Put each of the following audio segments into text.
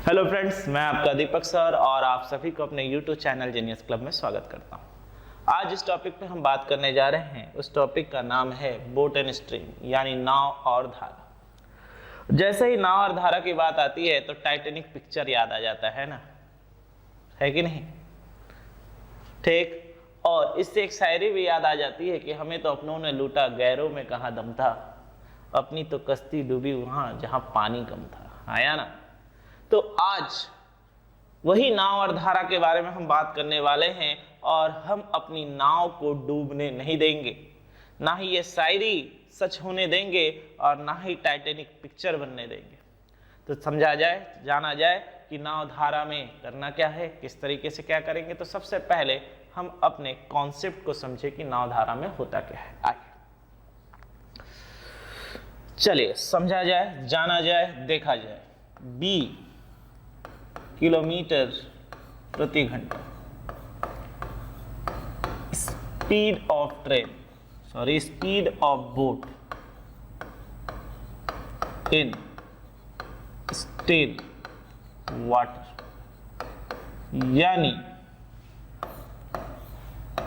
Hello friends, मैं आपका दीपक sir और आप सभी को अपने यूट्यूब चैनल जीनियस क्लब में स्वागत करता हूं। आज इस टॉपिक पे हम बात करने जा रहे हैं, उस टॉपिक का नाम है बोट एंड स्ट्रीम, यानी नाव और धारा। जैसे ही नाव और धारा की बात आती है तो टाइटैनिक पिक्चर याद आ जाता है ना, है कि नहीं? ठीक। और इससे एक शायरी भी याद आ जाती है कि हमें तो अपनों ने लूटा, गैरों में कहाँ दम था, अपनी तो कश्ती डूबी वहां जहां पानी कम था। आया ना? तो आज वही नाव और धारा के बारे में हम बात करने वाले हैं और हम अपनी नाव को डूबने नहीं देंगे, ना ही ये शायरी सच होने देंगे और ना ही टाइटैनिक पिक्चर बनने देंगे। तो समझा जाए, जाना जाए कि नाव धारा में करना क्या है, किस तरीके से क्या करेंगे। तो सबसे पहले हम अपने कॉन्सेप्ट को समझे कि नाव धारा में होता क्या है। आइए चलिए समझा जाए, जाना जाए, देखा जाए। बी किलोमीटर प्रति घंटा speed of train, speed of boat in still water, यानी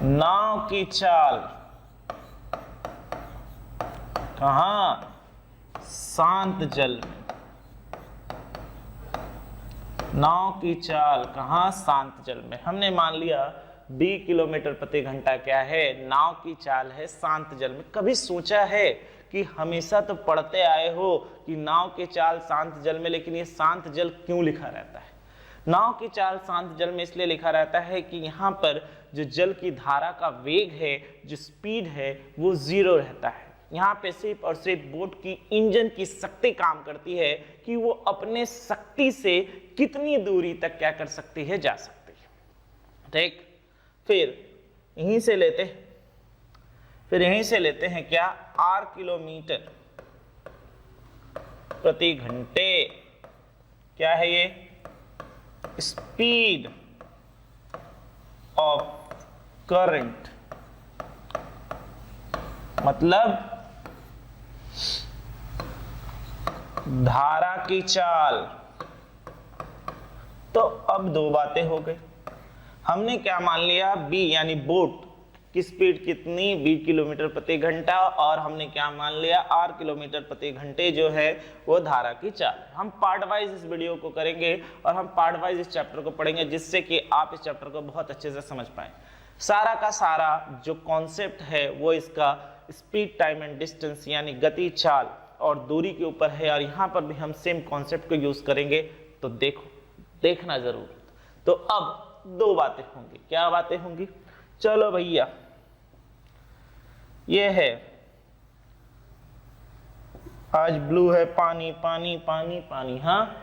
नाव की चाल कहां? शांत जल में। नाव की चाल कहां? शांत जल में। हमने मान लिया 20 किलोमीटर प्रति घंटा क्या है? नाव की चाल है शांत जल में। कभी सोचा है कि हमेशा तो पढ़ते आए हो कि नाव की चाल शांत जल में, लेकिन ये शांत जल क्यों लिखा रहता है? नाव की चाल शांत जल में इसलिए लिखा रहता है कि यहाँ पर जो जल की धारा का वेग है, जो स्पीड है, वो 0 रहता है। यहाँ पे सिर्फ और सिर्फ बोट की इंजन की शक्ति काम करती है कि वो अपने शक्ति से कितनी दूरी तक क्या कर सकती है, जा सकती है। ठीक। फिर यहीं से लेते हैं क्या? 8 किलोमीटर प्रति घंटे। क्या है ये? स्पीड ऑफ करंट, मतलब धारा की चाल। तो अब दो बातें हो गई। हमने क्या मान लिया? बी यानी बोट की स्पीड कितनी? 20 किलोमीटर प्रति घंटा। और हमने क्या मान लिया? 8 किलोमीटर प्रति घंटे जो है वो धारा की चाल। हम पार्ट वाइज इस वीडियो को करेंगे और हम पार्ट वाइज इस चैप्टर को पढ़ेंगे, जिससे कि आप इस चैप्टर को बहुत अच्छे से समझ पाएं। सारा का सारा जो कॉन्सेप्ट है वो इसका स्पीड, टाइम एंड डिस्टेंस, यानी गति, चाल और दूरी के ऊपर है। और यहाँ पर भी हम सेम कॉन्सेप्ट को यूज करेंगे, तो देखना जरूर। तो अब दो बातें होंगी। क्या बातें होंगी? चलो भैया, ये है, आज ब्लू है, पानी पानी पानी पानी, हाँ,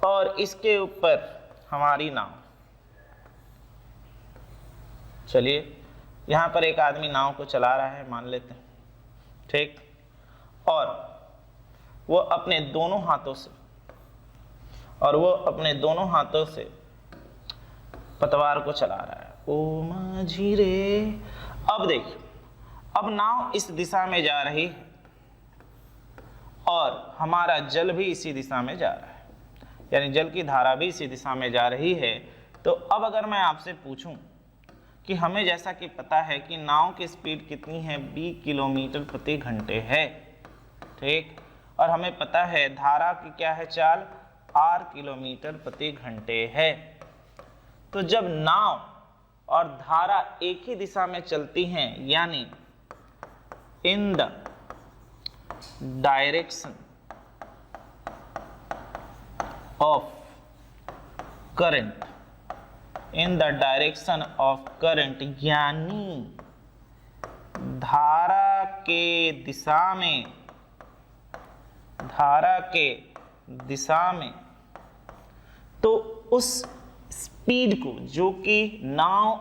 और इसके ऊपर हमारी नाव। चलिए, यहां पर एक आदमी नाव को चला रहा है, मान लेते हैं। ठीक। और वो अपने दोनों हाथों से पतवार को चला रहा है। ओ माझी रे। अब देखिए, अब नाव इस दिशा में जा रही है और हमारा जल भी इसी दिशा में जा रहा है, यानी जल की धारा भी इसी दिशा में जा रही है। तो अब अगर मैं आपसे पूछूं कि हमें, जैसा कि पता है कि नाव की स्पीड कितनी है? 20 किलोमीटर प्रति घंटे है। ठीक। और हमें पता है धारा की क्या है चाल? 8 किलोमीटर प्रति घंटे है। तो जब नाव और धारा एक ही दिशा में चलती हैं, यानी in the direction of current, यानी धारा के दिशा में, तो उस स्पीड को, जो कि नाव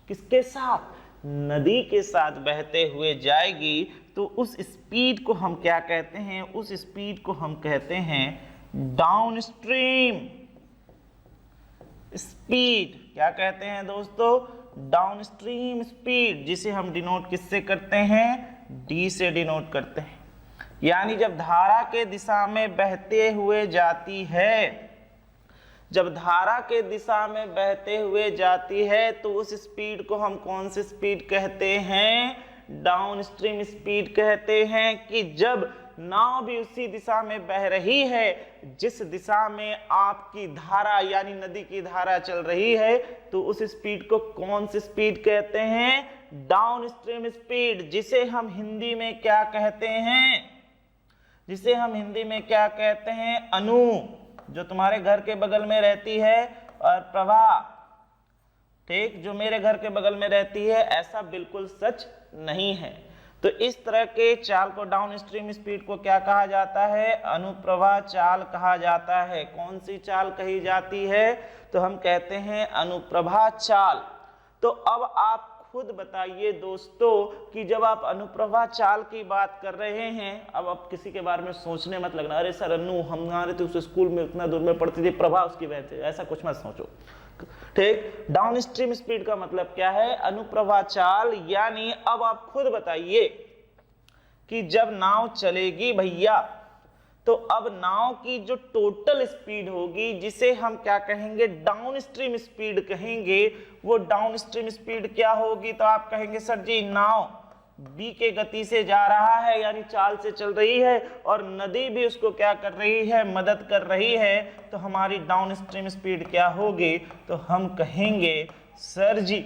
किसके साथ? नदी के साथ बहते हुए जाएगी, तो उस स्पीड को हम क्या कहते हैं? उस स्पीड को हम कहते हैं डाउन स्ट्रीम स्पीड। क्या कहते हैं दोस्तों? डाउन स्ट्रीम स्पीड, जिसे हम डिनोट किससे करते हैं? डी से डिनोट करते हैं। यानी जब धारा के दिशा में बहते हुए जाती है जब धारा के दिशा में बहते हुए जाती है तो उस स्पीड को हम कौन सी स्पीड कहते हैं? डाउन स्ट्रीम स्पीड कहते हैं। कि जब नाव भी उसी दिशा में बह रही है जिस दिशा में आपकी धारा यानी नदी की धारा चल रही है, तो उस स्पीड को कौन सी स्पीड कहते हैं? डाउन स्ट्रीम स्पीड, जिसे हम हिंदी में क्या कहते हैं? जिसे हम हिंदी में क्या कहते हैं? अनु, जो तुम्हारे घर के बगल में रहती है, और प्रभा, ठीक, जो मेरे घर के बगल में रहती है। ऐसा बिल्कुल सच नहीं है। तो इस तरह के चाल को, डाउन स्ट्रीम स्पीड को क्या कहा जाता है? अनुप्रवाह चाल कहा जाता है। कौन सी चाल कही जाती है? तो हम कहते हैं अनुप्रवाह चाल। तो अब आप खुद बताइए दोस्तों कि जब आप अनुप्रवाह चाल की बात कर रहे हैं, अब आप किसी के बारे में सोचने मत लगना, अरे सर अनु हमारे तो उस स्कूल में उतना दूर में पढ़ती थी, प्रभा उसकी वजह से, ऐसा कुछ मत सोचो, ठीक। डाउन स्ट्रीम स्पीड का मतलब क्या है? अनुप्रवाह चाल। यानी अब आप खुद बताइए कि जब नाव चलेगी भैया, तो अब नाव की जो टोटल स्पीड होगी, जिसे हम क्या कहेंगे? डाउन स्ट्रीम स्पीड कहेंगे। वो डाउन स्ट्रीम स्पीड क्या होगी? तो आप कहेंगे सर जी नाव बी के गति से जा रहा है, यानी चाल से चल रही है, और नदी भी उसको क्या कर रही है? मदद कर रही है। तो हमारी डाउन स्ट्रीम स्पीड क्या होगी? तो हम कहेंगे सर जी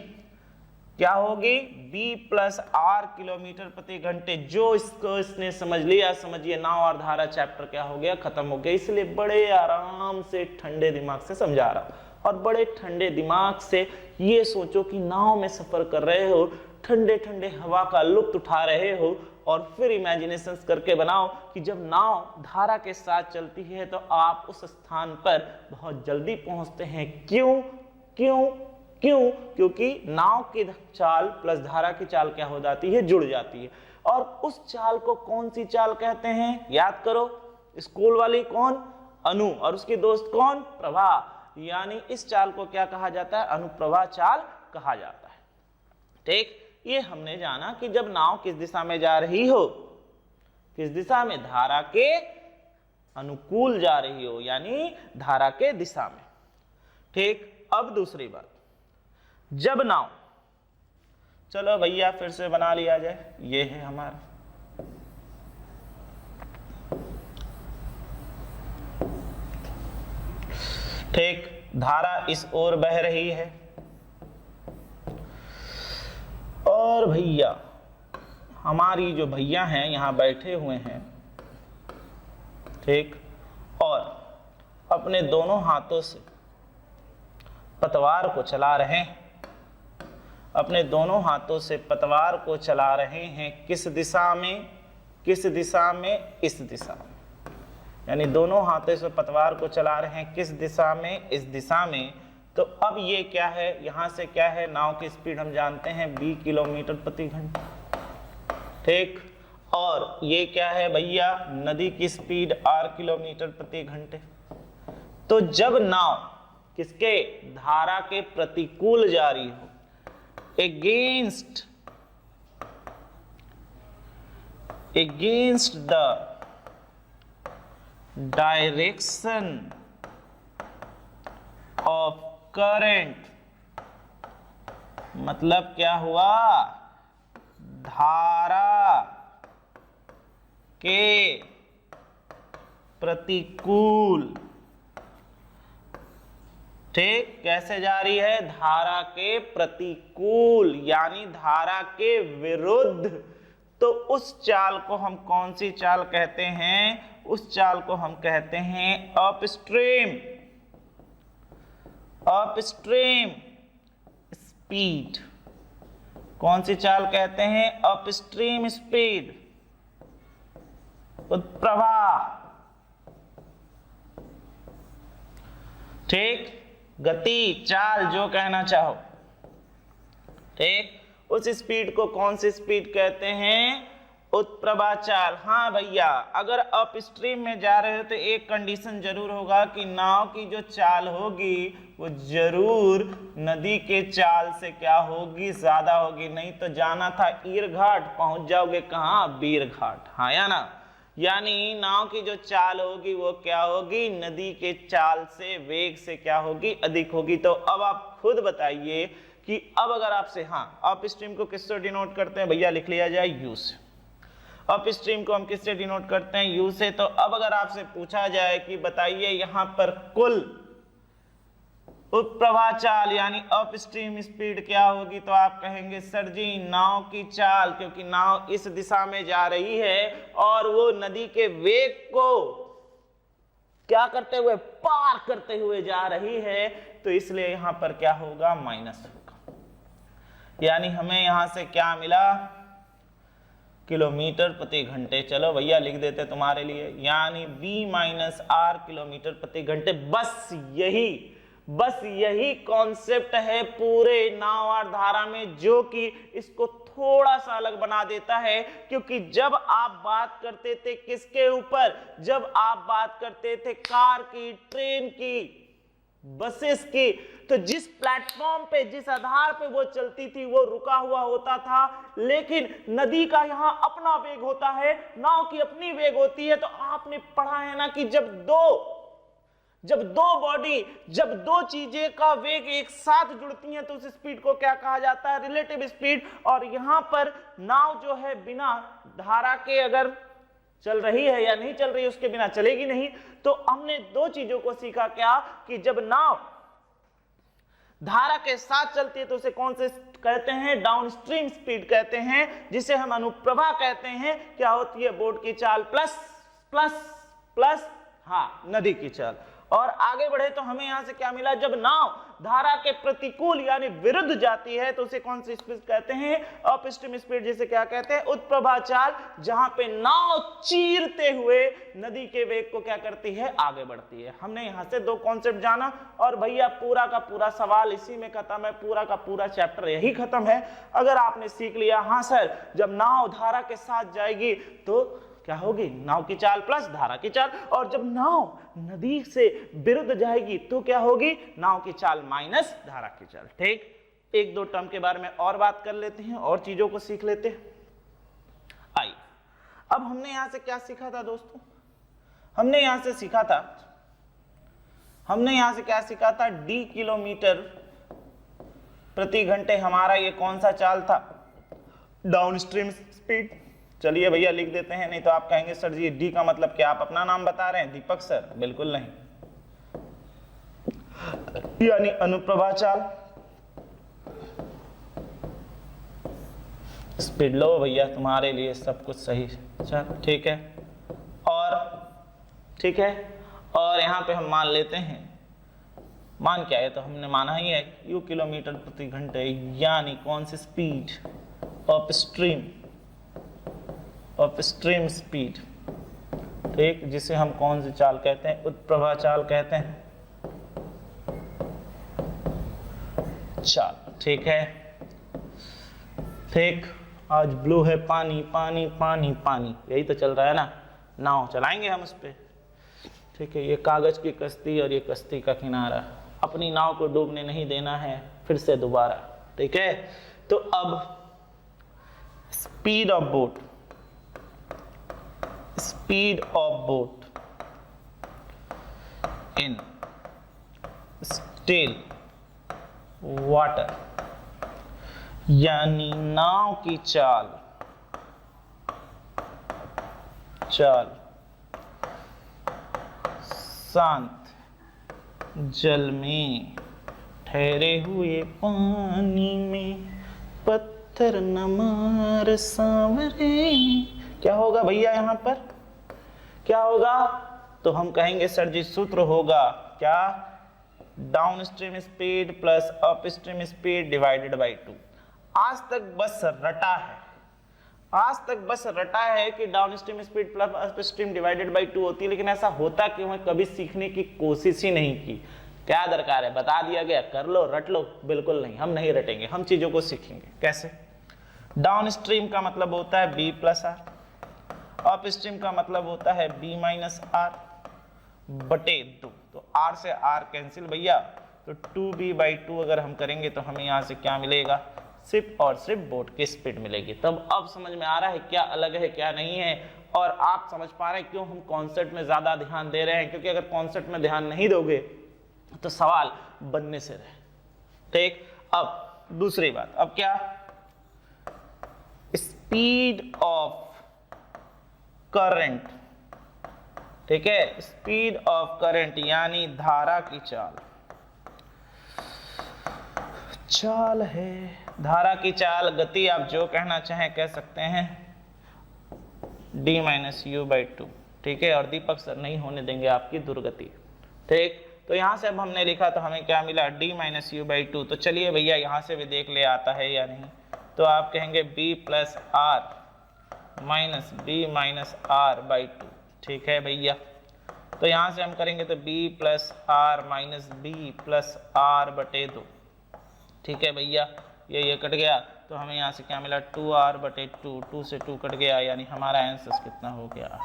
क्या होगी? b प्लस आर किलोमीटर प्रति घंटे। जो इसको इसने समझ लिया, समझिए नाव और धारा चैप्टर क्या हो गया? खत्म हो गया। इसलिए बड़े आराम से ठंडे दिमाग से समझा रहा हूं, और बड़े ठंडे दिमाग से ये सोचो कि नाव में सफर कर रहे हो, ठंडे ठंडे हवा का लुत्फ उठा रहे हो, और फिर इमेजिनेशन करके बनाओ कि जब नाव धारा के साथ चलती है तो आप उस स्थान पर बहुत जल्दी पहुंचते हैं। क्यों? क्यों? क्यों? क्योंकि नाव की चाल प्लस धारा की चाल क्या हो जाती है? जुड़ जाती है। और उस चाल को कौन सी चाल कहते हैं? याद करो, स्कूल वाली कौन? अनु, और उसकी दोस्त कौन? प्रभा। यानी इस चाल को क्या कहा जाता है? अनुप्रवाह चाल कहा जाता है, ठीक। ये हमने जाना कि जब नाव किस दिशा में जा रही हो, किस दिशा में? धारा के अनुकूल जा रही हो, यानी धारा के दिशा में, ठीक। अब दूसरी बात, जब नाव, चलो भैया फिर से बना लिया जाए, ये है हमारा, ठीक। धारा इस ओर बह रही है, और भैया हमारी जो भैया हैं यहां बैठे हुए हैं, ठीक, और अपने दोनों हाथों से पतवार को चला रहे हैं। अपने दोनों हाथों से पतवार को चला रहे हैं। किस दिशा में? किस दिशा में? इस दिशा में। यानी दोनों हाथों से पतवार को चला रहे हैं किस दिशा में? इस दिशा में। तो अब ये क्या है? यहां से क्या है? नाव की स्पीड हम जानते हैं b किलोमीटर प्रति घंटा, ठीक। और ये क्या है भैया? नदी की स्पीड r किलोमीटर प्रति घंटे। तो जब नाव किसके? धारा के प्रतिकूल जा रही हो, against the direction of current, मतलब क्या हुआ? धारा के प्रतिकूल, ठीक। कैसे जा रही है? धारा के प्रतिकूल, यानी धारा के विरुद्ध। तो उस चाल को हम कौन सी चाल कहते हैं? उस चाल को हम कहते हैं अपस्ट्रीम, अपस्ट्रीम स्पीड। कौन सी चाल कहते हैं? अपस्ट्रीम स्पीड, उत्प्रवाह, ठीक। गति, चाल, जो कहना चाहो, ठीक। उस स्पीड को कौन सी स्पीड कहते हैं? उत्प्रवाह चाल। हाँ भैया, अगर अप स्ट्रीम में जा रहे हो तो एक कंडीशन जरूर होगा कि नाव की जो चाल होगी वो जरूर नदी के चाल से क्या होगी? ज्यादा होगी। नहीं तो जाना था ईर घाट, पहुंच जाओगे कहाँ? बीर घाट, हाँ या ना। यानी नाव की जो चाल होगी वो क्या होगी, नदी के चाल से, वेग से क्या होगी, अधिक होगी। तो अब आप खुद बताइए कि अब अगर आपसे, हाँ, अप स्ट्रीम को किससे डिनोट करते हैं भैया, लिख लिया जाए यू से। अप स्ट्रीम को हम किससे डिनोट करते हैं, यू से। तो अब अगर आपसे पूछा जाए कि बताइए यहां पर कुल उत्प्रवाह चाल यानी अप स्ट्रीम स्पीड क्या होगी, तो आप कहेंगे सर जी नाव की चाल, क्योंकि नाव इस दिशा में जा रही है और वो नदी के वेग को क्या करते हुए, पार करते हुए जा रही है, तो इसलिए यहां पर क्या होगा, माइनस होगा। यानी हमें यहां से क्या मिला, किलोमीटर प्रति घंटे। चलो भैया लिख देते तुम्हारे लिए, यानी v माइनस आर किलोमीटर प्रति घंटे। बस यही कॉन्सेप्ट है पूरे नाव और धारा में, जो कि इसको थोड़ा सा अलग बना देता है। क्योंकि जब आप बात करते थे किसके ऊपर, जब आप बात करते थे कार की, ट्रेन की, बसेस की, तो जिस प्लेटफॉर्म पे, जिस आधार पे वो चलती थी वो रुका हुआ होता था। लेकिन नदी का यहां अपना वेग होता है, नाव की अपनी वेग होती है। तो आपने पढ़ा है ना कि जब दो चीजें का वेग एक साथ जुड़ती हैं तो उस स्पीड को क्या कहा जाता है, रिलेटिव स्पीड। और यहां पर नाव जो है बिना धारा के अगर चल रही है या नहीं चल रही है, उसके बिना चलेगी नहीं। तो हमने दो चीजों को सीखा, क्या कि जब नाव धारा के साथ चलती है तो उसे कौन से कहते हैं, डाउनस्ट्रीम स्पीड कहते हैं, जिसे हम अनुप्रवाह कहते हैं। क्या होती है, बोट की चाल प्लस प्लस प्लस, हाँ, नदी की चाल। और आगे बढ़े तो हमें यहां से क्या मिला, जब नाव धारा के प्रतिकूल यानी विरुद्ध जाती है तो उसे कौन सी स्पीड कहते हैं, अपस्ट्रीम स्पीड, जिसे क्या कहते हैं, उत्प्रवाह चाल। जहां पे नाव चीरते हुए नदी के वेग को क्या करती है, आगे बढ़ती है। हमने यहां से दो कॉन्सेप्ट जाना और भैया पूरा का पूरा सवाल इसी में खत्म है, पूरा का पूरा चैप्टर यही खत्म है। अगर आपने सीख लिया, हाँ सर जब नाव धारा के साथ जाएगी तो क्या होगी, नाव की चाल प्लस धारा की चाल, और जब नाव नदी से विरुद्ध जाएगी तो क्या होगी, नाव की चाल माइनस धारा की चाल। ठीक, एक दो टर्म के बारे में और बात कर लेते हैं और चीजों को सीख लेते हैं। आइए, अब हमने यहां से क्या सीखा था दोस्तों, हमने यहां से क्या सीखा था, डी किलोमीटर प्रति घंटे हमारा ये कौन सा चाल था, डाउनस्ट्रीम स्पीड। चलिए भैया लिख देते हैं, नहीं तो आप कहेंगे सर जी डी का मतलब क्या, आप अपना नाम बता रहे हैं दीपक सर। बिल्कुल नहीं, यानी अनुप्रवाह चाल। स्पीड लो भैया, तुम्हारे लिए सब कुछ सही। चल ठीक है, और यहां पे हम मान लेते हैं, मान क्या है, तो हमने माना ही है यू किलोमीटर प्रति घंटे, यानी कौन सी स्पीड, अपस्ट्रीम स्पीड। ठीक, जिसे हम कौन सी चाल कहते हैं, उत्प्रवाह चाल कहते हैं, चाल। ठीक है, ठीक, आज ब्लू है, पानी पानी पानी पानी, यही तो चल रहा है ना, नाव चलाएंगे हम उस पे। ठीक है, ये कागज की कश्ती और ये कश्ती का किनारा, अपनी नाव को डूबने नहीं देना है फिर से दोबारा। ठीक है, तो अब speed of boat in still water, यानी नाव की चाल शांत जल में, ठहरे हुए पानी में, पत्थर न मार सांवरे। क्या होगा भैया यहां पर, क्या होगा, तो हम कहेंगे सर जी सूत्र होगा क्या, downstream speed plus upstream speed divided by 2। आज तक बस रटा है कि downstream speed plus upstream divided by 2 होती है, लेकिन ऐसा होता क्यों है, कभी सीखने की कोशिश ही नहीं की। क्या दरकार है, बता दिया गया, कर लो, रट लो। बिल्कुल नहीं, हम नहीं रटेंगे, हम चीजों को सीखेंगे। कैसे, डाउनस्ट्रीम का मतलब होता है बी प्लस आर, अपस्ट्रीम का मतलब होता है बी माइनस आर बटे 2। तो आर से आर कैंसिल भैया, तो 2b/2 अगर हम करेंगे तो हमें यहाँ से क्या मिलेगा, सिर्फ और सिर्फ बोट की स्पीड मिलेगी। तब अब समझ में आ रहा है क्या अलग है क्या नहीं है, और आप समझ पा रहे हैं क्यों हम कॉन्सेप्ट में ज्यादा ध्यान दे रहे हैं, क्योंकि अगर कॉन्सेप्ट में ध्यान नहीं दोगे तो सवाल बनने से रहे। ठीक, अब दूसरी बात, अब क्या, स्पीड ऑफ करंट, ठीक है, स्पीड ऑफ करंट यानी धारा की चाल, चाल है धारा की चाल, गति आप जो कहना चाहें कह सकते हैं, d-u/2, ठीक है, और दीपक सर नहीं होने देंगे आपकी दुर्गति। ठीक, तो यहां से अब हमने लिखा तो हमें क्या मिला, d-u/2। तो चलिए भैया यहां से भी देख ले आता है या नहीं, तो आप कहेंगे b + r - b-r/2, ठीक है भैया। तो यहां से हम करेंगे तो b + r - b+r/2, ठीक है भैया, ये कट गया तो हमें यहाँ से क्या मिला, 2r/2, 2 से 2 कट गया, यानी हमारा आंसर कितना हो गया,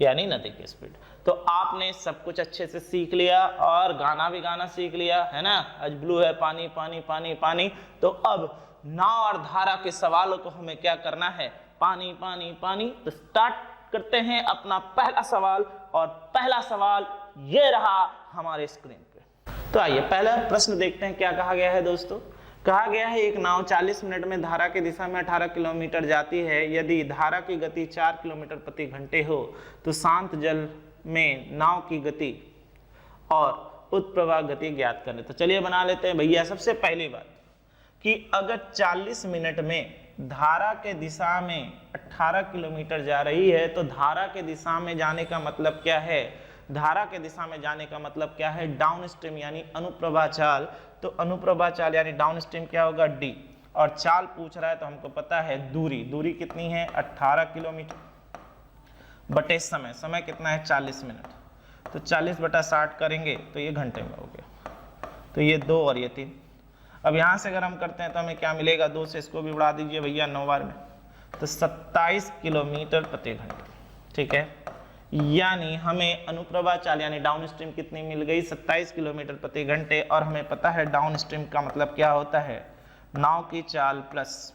यानी नदी की स्पीड। तो आपने सब कुछ अच्छे से सीख लिया और गाना भी गाना सीख लिया है ना, आज ब्लू है पानी पानी पानी पानी। तो अब नाव और धारा के सवालों को हमें क्या करना है, पानी पानी पानी। तो स्टार्ट करते हैं अपना पहला सवाल, और पहला सवाल ये रहा हमारे स्क्रीन पे। तो आइए पहला प्रश्न देखते हैं क्या कहा गया है दोस्तों। कहा गया है एक नाव 40 मिनट में धारा की दिशा में 18 किलोमीटर जाती है। यदि धारा की गति 4 किलोमीटर प्रति घंटे हो तो शांत जल में नाव की गति और उत्प्रवाह गति ज्ञात करें। तो चलिए बना लेते हैं भैया। सबसे पहली बात कि अगर 40 मिनट में धारा के दिशा में 18 किलोमीटर जा रही है तो धारा के दिशा में जाने का मतलब क्या है, धारा के दिशा में जाने का मतलब क्या है, डाउन स्ट्रीम यानी अनुप्रवाह चाल। तो अनुप्रवाह चाल यानी डाउन स्ट्रीम क्या होगा, d, और चाल पूछ रहा है तो हमको पता है दूरी, दूरी कितनी है 18 किलोमीटर बटे समय, समय कितना है 40 मिनट, तो 40/60 करेंगे तो ये घंटे में हो गया, तो ये 2 और ये 3। अब यहाँ से अगर हम करते हैं तो हमें क्या मिलेगा, 2 से इसको भी उड़ा दीजिए भैया 9 बार में, तो 27 किलोमीटर प्रति घंटे, ठीक है। यानी हमें अनुप्रवाह चाल यानी डाउन स्ट्रीम कितनी मिल गई, 27 किलोमीटर प्रति घंटे। और हमें पता है डाउन स्ट्रीम का मतलब क्या होता है, नाव की चाल प्लस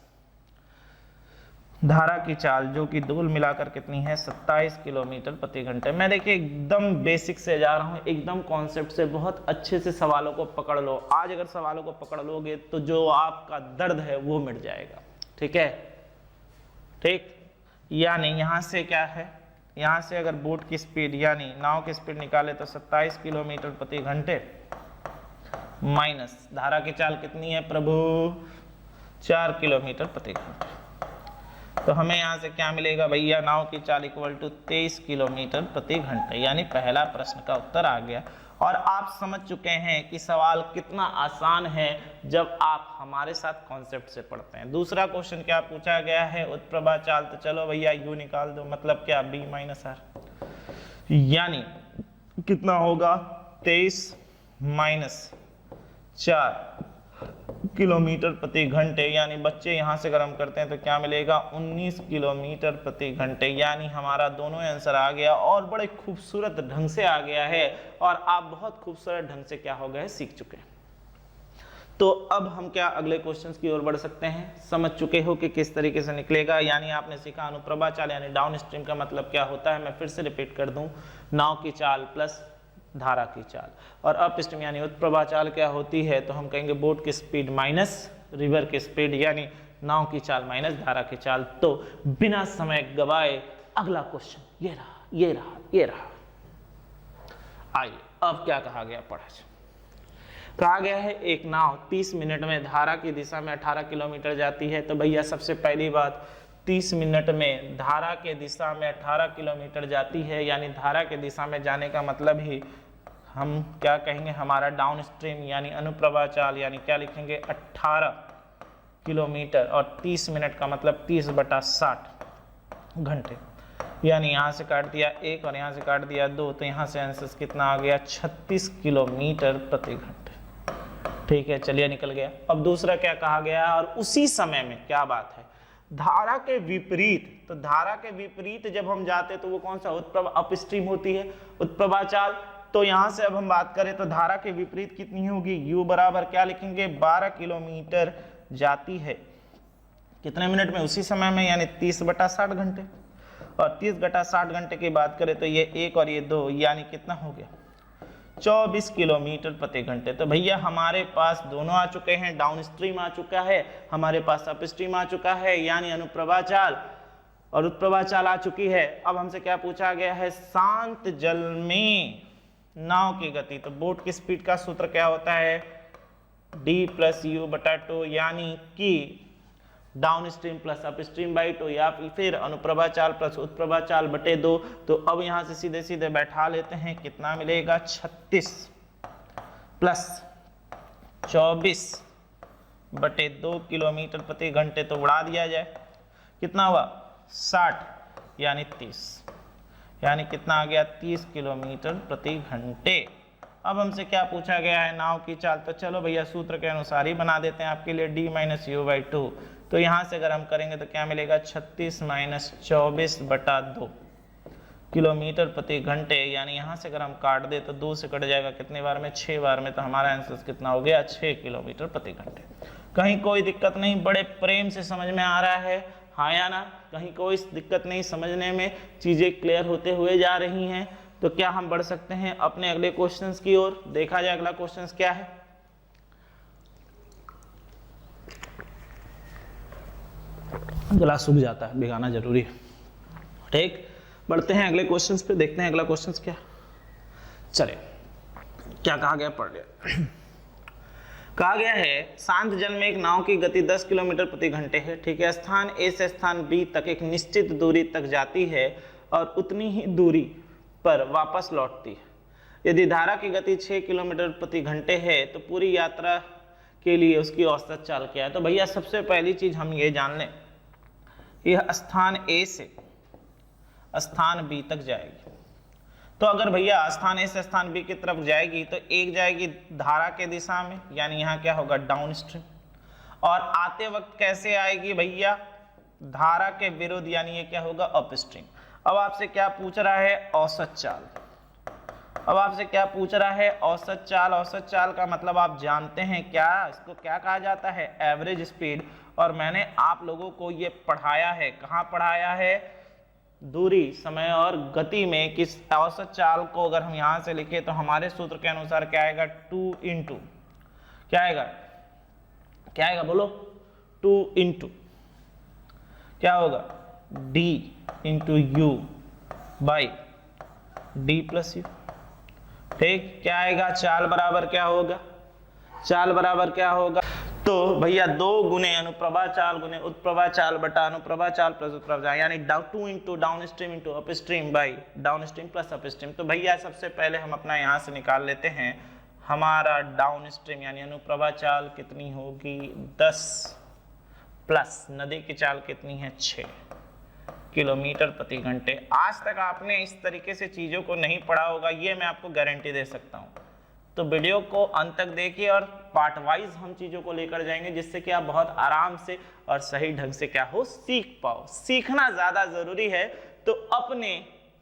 धारा की चाल, जो कि दोल मिलाकर कितनी है 27 किलोमीटर प्रति घंटे। मैं देखिए एकदम बेसिक से जा रहा हूँ, एकदम कॉन्सेप्ट से, बहुत अच्छे से सवालों को पकड़ लो। आज अगर सवालों को पकड़ लोगे तो जो आपका दर्द है वो मिट जाएगा, ठीक है। ठीक, यानी यहाँ से क्या है, यहाँ से अगर बोट की स्पीड यानी नाव की स्पीड निकाले तो 27 किलोमीटर प्रति घंटे माइनस धारा की चाल कितनी है प्रभु, 4 किलोमीटर प्रति घंटे। तो हमें यहाँ से क्या मिलेगा भैया, नाव की चाल इक्वल टू 23 किलोमीटर प्रति घंटे, यानी पहला प्रश्न का उत्तर आ गया। और आप समझ चुके हैं कि सवाल कितना आसान है जब आप हमारे साथ कॉन्सेप्ट से पढ़ते हैं। दूसरा क्वेश्चन क्या पूछा गया है, उत्प्रवाह चाल। तो चलो भैया यू निकाल दो, मतलब क्या b-r, यानी कितना होगा 23 - 4 किलोमीटर प्रति घंटे, यानी बच्चे यहाँ से अगर हम करते हैं तो क्या मिलेगा 19 किलोमीटर प्रति घंटे, यानी हमारा दोनों आंसर आ गया और बड़े खूबसूरत ढंग से आ गया है। और आप बहुत खूबसूरत ढंग से क्या हो गए, सीख चुके हैं। तो अब हम क्या अगले क्वेश्चंस की ओर बढ़ सकते हैं। समझ चुके हो कि किस तरीके से निकलेगा, यानी आपने सीखा अनुप्रवाह चाल यानी डाउन स्ट्रीम का मतलब क्या होता है। मैं फिर से रिपीट कर दूं, नाव की चाल प्लस धारा की चाल, और अप स्ट्रीम यानी उत्प्रवाह चाल क्या होती है, तो हम कहेंगे बोट की स्पीड माइनस रिवर की स्पीड, यानी नाव की चाल माइनस धारा की चाल। तो बिना समय गवाए अगला क्वेश्चन ये रहा, ये रहा, ये रहा। आइए अब क्या कहा गया, पढ़ा। कहा गया है एक नाव 30 मिनट में धारा की दिशा में 18 किलोमीटर जाती है। तो भैया सबसे पहली बात, 30 मिनट में धारा के दिशा में 18 किलोमीटर जाती है, यानी धारा के दिशा में जाने का मतलब ही हम क्या कहेंगे, हमारा डाउन स्ट्रीम यानी अनुप्रवाह चाल, यानी क्या लिखेंगे 18 किलोमीटर, और 30 मिनट का मतलब 30/60 घंटे, यानी यहाँ से काट दिया 1 और यहाँ से काट दिया 2, तो यहाँ से आंसर कितना आ गया 36 किलोमीटर प्रति घंटे। ठीक है, चलिए निकल गया। अब दूसरा क्या कहा गया, और उसी समय में क्या बात है, धारा के विपरीत। तो धारा के विपरीत जब हम जाते तो वो कौन सा, उत्प्रवाह अपस्ट्रीम होती है, उत्प्रवाह चाल। तो यहाँ से अब हम बात करें तो धारा के विपरीत कितनी होगी, u बराबर क्या लिखेंगे 12 किलोमीटर जाती है कितने मिनट में, उसी समय में, यानी 30/60 घंटे। और 30 घटा 60 घंटे की बात करें तो ये 1 और ये 2 यानी कितना हो गया 24 किलोमीटर प्रति घंटे। तो भैया हमारे पास दोनों आ चुके हैं, डाउन स्ट्रीम आ चुका है, हमारे पास अप स्ट्रीम आ चुका है, यानी अनुप्रभा चाल और उत्प्रभा चाल आ चुकी है। अब हमसे क्या पूछा गया है, शांत जल में नाव की गति। तो बोट की स्पीड का सूत्र क्या होता है, d+u/2, यानी कि down stream plus up stream by 2 या फिर अनुप्रभा चाल प्लस उत्प्रभा चाल बटे 2। तो अब यहां से सीधे सीधे बैठा लेते हैं, कितना मिलेगा 36 प्लस 24 बटे 2 किलोमीटर प्रति घंटे। तो उड़ा दिया जाए, कितना हुआ 60 यानी 30, यानी कितना आ गया 30 किलोमीटर प्रति घंटे। अब हमसे क्या पूछा गया है, नाव की चाल। तो चलो भैया सूत्र के अनुसार ही बना देते हैं आपके लिए, d-u/2। तो यहाँ से अगर हम करेंगे तो क्या मिलेगा 36 - 24 बटा 2 किलोमीटर प्रति घंटे, यानी यहाँ से अगर हम काट दे तो 2 से कट जाएगा कितने बार में, 6 बार में। तो हमारा आंसर कितना हो गया 6 किलोमीटर प्रति घंटे। कहीं कोई दिक्कत नहीं, बड़े प्रेम से समझ में आ रहा है, हाँ या ना, कहीं कोई दिक्कत नहीं, समझने में चीजें क्लियर होते हुए जा रही हैं। तो क्या हम बढ़ सकते हैं अपने अगले क्वेश्चंस की ओर। देखा जाए अगला क्वेश्चंस क्या है। गला सूख जाता है, भिगाना जरूरी है। ठीक, बढ़ते हैं अगले क्वेश्चंस पे, देखते हैं अगला क्वेश्चंस क्या। चले, क्या कहा गया, पढ़ लिया। कहा गया है शांत जल में एक नाव की गति 10 किलोमीटर प्रति घंटे है। ठीक है, स्थान ए से स्थान बी तक एक निश्चित दूरी तक जाती है और उतनी ही दूरी पर वापस लौटती है। यदि धारा की गति 6 किलोमीटर प्रति घंटे है तो पूरी यात्रा के लिए उसकी औसत चाल क्या है। तो भैया सबसे पहली चीज हम ये जान लें, यह स्थान ए से स्थान बी तक जाएगी। तो अगर भैया स्थान ए से स्थान बी की तरफ जाएगी तो एक जाएगी धारा के दिशा में, यानी यहाँ क्या होगा डाउन स्ट्रीम, और आते वक्त कैसे आएगी भैया, धारा के विरुद्ध, यानी ये क्या होगा अप स्ट्रीम। अब आपसे क्या पूछ रहा है, औसत चाल। अब आपसे क्या पूछ रहा है, औसत चाल। औसत चाल का मतलब आप जानते हैं क्या, इसको क्या कहा जाता है, एवरेज स्पीड। और मैंने आप लोगों को ये पढ़ाया है, कहाँ पढ़ाया है, दूरी, समय और गति में, किस औसत चाल को अगर हम यहां से लिखे तो हमारे सूत्र के अनुसार क्या आएगा 2 इंटू क्या आएगा, क्या आएगा बोलो, 2 इंटू क्या होगा d into you by d plus you. ठीक, क्या आएगा, चाल बराबर क्या होगा, चाल बराबर क्या होगा, तो भैया 2 गुने अनुप्रभा चाल गुने उत्प्रभा चाल बटा अनुप्रभा चाल प्लस उत्प्रभा चाल, यानी 2 into down stream into up stream by down stream plus up stream. तो भैया सबसे पहले हम अपना यहाँ से निकाल लेते हैं, हमारा डाउन स्ट्रीम यानी अनुप्रभा चाल कितनी होगी 10 प्लस नदी की चाल कितनी है 6 किलोमीटर प्रति घंटे। आज तक आपने इस तरीके से चीजों को नहीं पढ़ा होगा, ये मैं आपको गारंटी दे सकता हूँ। तो वीडियो को अंत तक देखिए और पार्ट वाइज हम चीजों को लेकर जाएंगे, जिससे कि आप बहुत आराम से और सही ढंग से क्या हो सीख पाओ। सीखना ज्यादा जरूरी है, तो अपने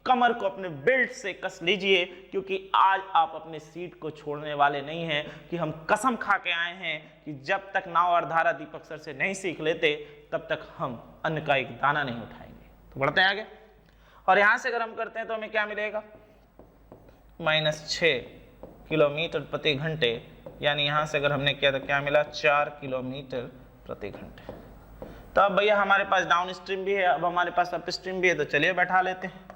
कमर को अपने बेल्ट से कस लीजिए, क्योंकि आज आप अपने सीट को छोड़ने वाले नहीं हैं। कि हम कसम खा के आए हैं कि जब तक नाव और धारा दीपक सर से नहीं सीख लेते तब तक हम अन्न का एक दाना नहीं उठाएंगे। तो बढ़ते हैं आगे, और यहां से अगर हम करते हैं तो हमें क्या मिलेगा, -6 किलोमीटर प्रति घंटे, यानी यहां से अगर हमने किया तो क्या मिला 4 किलोमीटर प्रति घंटे। तो अब भैया हमारे पास डाउन स्ट्रीम भी है, अब हमारे पास अप स्ट्रीम भी है, तो चलिए बैठा लेते हैं।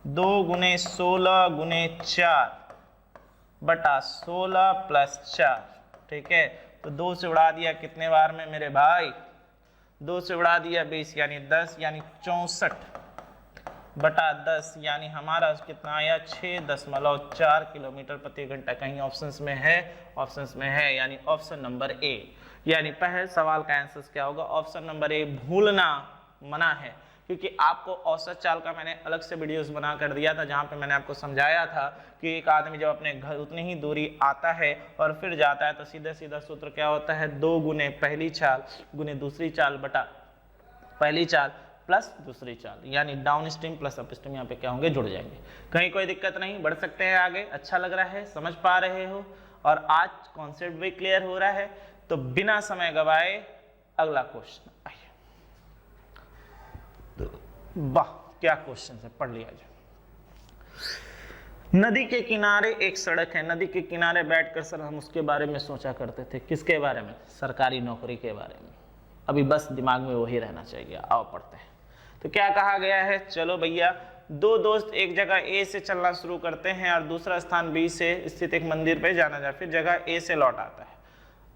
2 गुने 16 गुने 4 बटा 16 प्लस 4, ठीक है। तो 2 से उड़ा दिया कितने बार में मेरे भाई, 2 से उड़ा दिया 20, यानी 10, यानी 64 बटा 10, यानी हमारा कितना आया 6.4 किलोमीटर प्रति घंटा। कहीं ऑप्शंस में है, ऑप्शंस में है, यानी ऑप्शन नंबर ए, यानी पहले सवाल का आंसर क्या होगा, ऑप्शन नंबर ए। भूलना मना है, क्योंकि आपको औसत चाल का मैंने अलग से वीडियोस बना कर दिया था, जहां पे मैंने आपको समझाया था कि एक आदमी जब अपने घर उतनी ही दूरी आता है और फिर जाता है तो सीधा सीधा सूत्र क्या होता है, 2 गुने पहली चाल गुने दूसरी चाल बटा पहली चाल प्लस दूसरी चाल, यानी down stream plus up stream यहाँ पे क्या होंगे, जुड़ जाएंगे। कहीं कोई दिक्कत नहीं, बढ़ सकते हैं आगे। अच्छा लग रहा है, समझ पा रहे हो, और आज कॉन्सेप्ट भी क्लियर हो रहा है। तो बिना समय गवाए अगला क्वेश्चन आइए। वाह, क्या क्वेश्चन है, पढ़ लिया जाए। नदी के किनारे एक सड़क है। नदी के किनारे बैठकर सर हम उसके बारे में सोचा करते थे। किसके बारे में? सरकारी नौकरी के बारे में। अभी बस दिमाग में वही रहना चाहिए। आओ पढ़ते हैं। तो क्या कहा गया है? चलो भैया, दो दोस्त एक जगह ए से चलना शुरू करते हैं और दूसरा स्थान बी से स्थित एक मंदिर पे जाना जाए, फिर जगह ए से लौट आता है।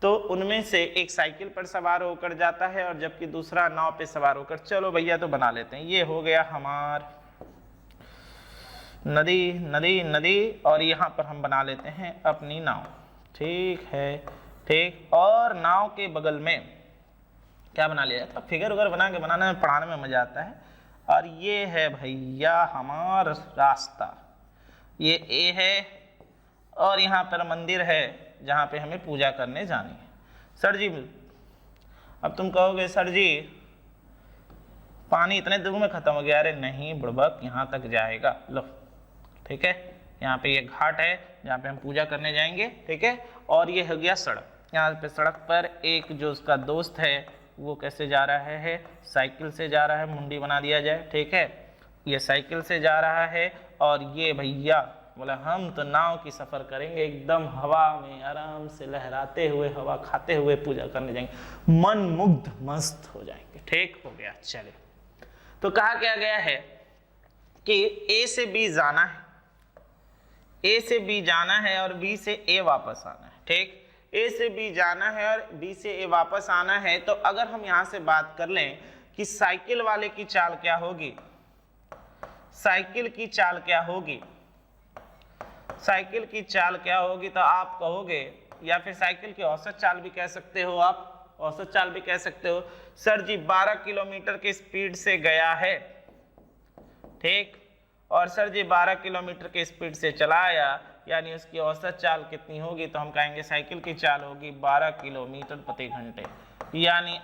तो उनमें से एक साइकिल पर सवार होकर जाता है और जबकि दूसरा नाव पे सवार होकर, चलो भैया तो बना लेते हैं। ये हो गया हमार नदी नदी नदी, और यहाँ पर हम बना लेते हैं अपनी नाव। ठीक है, ठीक। और नाव के बगल में क्या बना लिया था? फिगर वगैरह बना के बनाने में, पढ़ाने में मजा आता है। और ये है भैया हमारा रास्ता, ये ए है और यहाँ पर मंदिर है जहाँ पे हमें पूजा करने जानी है। सर जी, अब तुम कहोगे सर जी पानी इतने दूर में खत्म हो गया। अरे नहीं बुड़बक, यहाँ तक जाएगा। लो, ठीक है, यहाँ पे ये घाट है जहाँ पे हम पूजा करने जाएंगे। ठीक है, और ये हो गया सड़क। यहाँ पे सड़क पर एक जो उसका दोस्त है वो कैसे जा रहा है? साइकिल से जा रहा है। मुंडी बना दिया जाए। ठीक है, ये साइकिल से जा रहा है और ये भैया बोला हम तो नाव की सफर करेंगे, एकदम हवा में आराम से लहराते हुए, हवा खाते हुए पूजा करने जाएंगे, मन मुग्ध मस्त हो जाएंगे। ठीक हो गया। चलिए, तो कहा क्या गया है कि ए से बी जाना है, ए से बी जाना है और बी से ए वापस आना है। ठीक, ए से बी जाना है और बी से ए वापस आना है। तो अगर हम यहां से बात कर लें कि साइकिल वाले की चाल क्या होगी, साइकिल की चाल क्या होगी, साइकिल की चाल क्या होगी, तो आप कहोगे, या फिर साइकिल की औसत चाल भी कह सकते हो आप, औसत चाल भी कह सकते हो। सर जी 12 किलोमीटर की स्पीड से गया है। ठीक, और सर जी 12 किलोमीटर की स्पीड से चला आया, यानी उसकी औसत चाल कितनी होगी? तो हम कहेंगे साइकिल की चाल होगी 12 किलोमीटर प्रति घंटे, यानी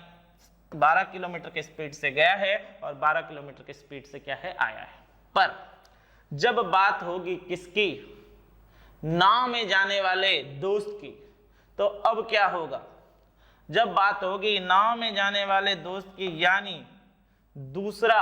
12 किलोमीटर की स्पीड से गया है और 12 किलोमीटर की स्पीड से क्या है? आया है। पर जब बात होगी किसकी? नाव में जाने वाले दोस्त की, तो अब क्या होगा? जब बात होगी नाव में जाने वाले दोस्त की, यानी दूसरा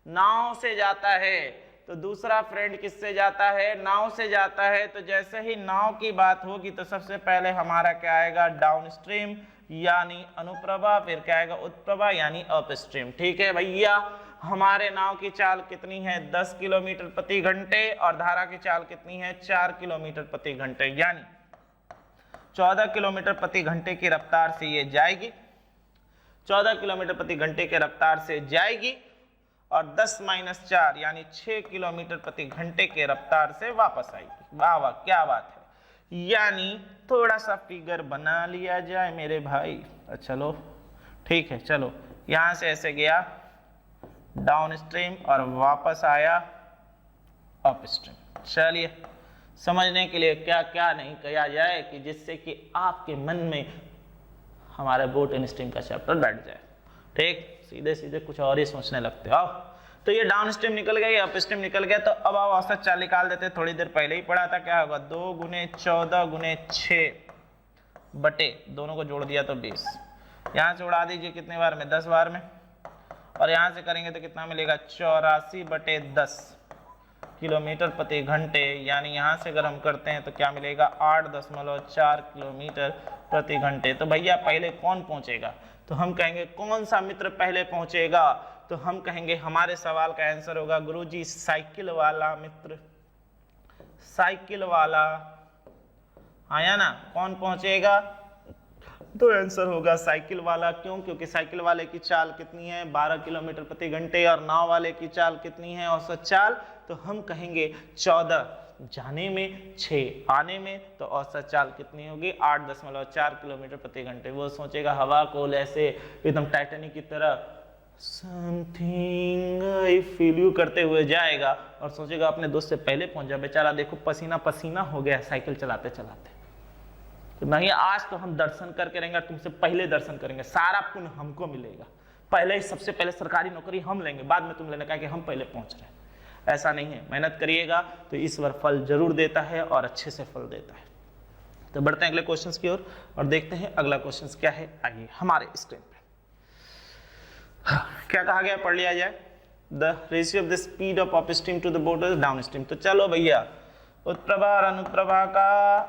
नाव से जाता है, तो दूसरा फ्रेंड किससे जाता है? नाव से जाता है। तो जैसे ही नाव की बात होगी तो सबसे पहले हमारा क्या आएगा? डाउन स्ट्रीम यानी अनुप्रभा, फिर क्या आएगा? उत्प्रभा यानी अपस्ट्रीम। ठीक है भैया, हमारे नाव की चाल कितनी है? 10 किलोमीटर प्रति घंटे और धारा की चाल कितनी है? 4 किलोमीटर प्रति घंटे, यानी 14 किलोमीटर प्रति घंटे की रफ्तार से ये जाएगी, 14 किलोमीटर प्रति घंटे के रफ्तार से जाएगी और 10-4 यानी 6 किलोमीटर प्रति घंटे के रफ्तार से वापस आएगी। वाह वाह, क्या बात है। यानी थोड़ा सा फिगर बना लिया जाए मेरे भाई। चलो ठीक है, चलो यहां से ऐसे गया डाउन स्ट्रीम और वापस आया अप स्ट्रीम। चलिए, समझने के लिए क्या क्या नहीं किया जाए कि जिससे कि आपके मन में हमारे बोट एंड स्ट्रीम का चैप्टर बैठ जाए। ठीक, सीधे सीधे कुछ और ही सोचने लगते हो। तो ये डाउन स्ट्रीम निकल गया, अप स्ट्रीम निकल गया। तो अब आप औसत चाल निकाल देते, थोड़ी देर पहले ही पढ़ा था। क्या होगा? 2 गुने 14 गुने 6 बटे, दोनों को जोड़ दिया तो 20। यहाँ से उड़ा दीजिए कितने बार में? 10 बार में। और यहाँ से करेंगे तो कितना मिलेगा? 84 बटे 10 किलोमीटर प्रति घंटे, यानी यहाँ से अगर हम करते हैं तो क्या मिलेगा? 8.4 किलोमीटर प्रति घंटे। तो भैया पहले कौन पहुंचेगा? तो हम कहेंगे कौन सा मित्र पहले पहुंचेगा? तो हम कहेंगे हमारे सवाल का आंसर होगा गुरुजी साइकिल वाला मित्र, साइकिल वाला। आया ना? कौन पहुंचेगा? तो आंसर होगा साइकिल वाला। क्यों? क्योंकि साइकिल वाले की चाल कितनी है? 12 किलोमीटर प्रति घंटे। और नाव वाले की चाल कितनी है? औसत चाल। तो हम कहेंगे 14 जाने में, 6 आने में। तो औसत चाल कितनी होगी? 8.4 किलोमीटर प्रति घंटे। वो सोचेगा हवा को ऐसे एकदम टाइटैनिक की तरह समथिंग आई फील यू करते हुए जाएगा और सोचेगा अपने दोस्त से पहले पहुंच जा। बेचारा देखो पसीना पसीना हो गया साइकिल चलाते चलाते। तो नहीं, आज तो हम दर्शन करके रहेंगे, तुमसे पहले दर्शन करेंगे, सारा पुण्य हमको मिलेगा। पहले ही सबसे पहले सरकारी नौकरी हम लेंगे, बाद में तुम लेने का कि हम पहले पहुंच रहे हैं। ऐसा नहीं है, मेहनत करिएगा तो ईश्वर फल जरूर देता है और अच्छे से फल देता है। तो बढ़ते हैं अगले क्वेश्चन की ओर और देखते हैं अगला क्वेश्चन क्या है। आइए हमारे स्क्रीन पे क्या कहा गया, पढ़ लिया जाए। The ratio of the speed of upstream to the boat downstream. तो चलो भैया उत्प्रभा और अनुप्रभा का